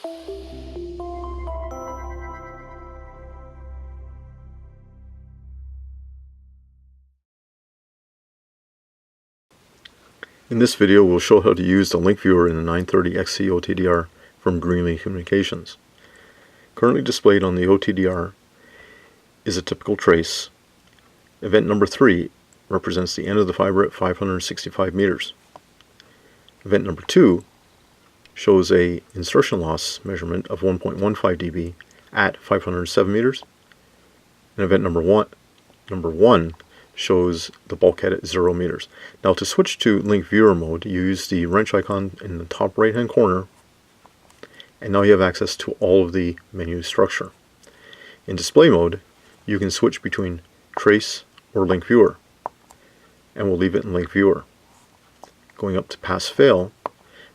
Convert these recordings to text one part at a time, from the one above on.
In this video, we'll show how to use the link viewer in the 930XC OTDR from Greenlee Communications. Currently displayed on the OTDR is a typical trace. Event number 3 represents the end of the fiber at 565 meters. Event number 2 shows a insertion loss measurement of 1.15 dB at 507 meters. And event number one shows the bulkhead at 0 meters. Now to switch to link viewer mode, you use the wrench icon in the top right hand corner, and now you have access to all of the menu structure. In display mode, you can switch between trace or link viewer, and we'll leave it in link viewer. Going up to pass fail,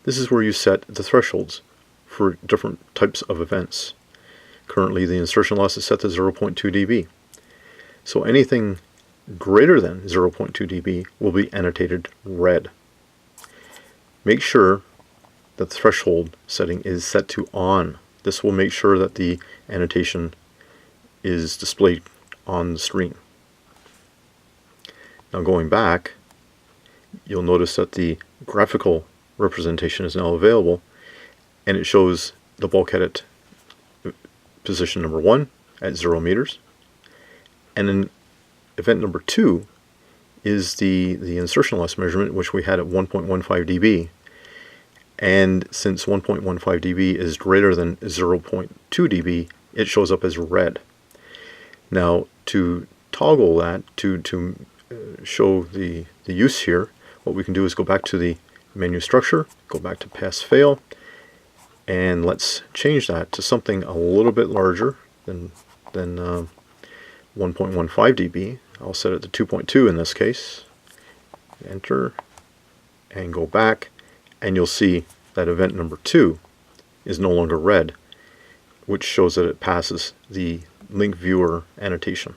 this is where you set the thresholds for different types of events. Currently the insertion loss is set to 0.2 dB. So anything greater than 0.2 dB will be annotated red. Make sure the threshold setting is set to on. This will make sure that the annotation is displayed on the screen. Now going back, you'll notice that the graphical representation is now available, and it shows the bulkhead at position number 1 at 0 meters, and in event number 2 is the insertion loss measurement, which we had at 1.15 dB. And since 1.15 dB is greater than 0.2 dB, it shows up as red. Now to toggle that, to show the use here, what we can do is go back to the menu structure, go back to pass fail, and let's change that to something a little bit larger than 1.15 dB. I'll set it to 2.2 in this case. Enter and go back, and you'll see that event number 2 is no longer red, which shows that it passes the link viewer annotation.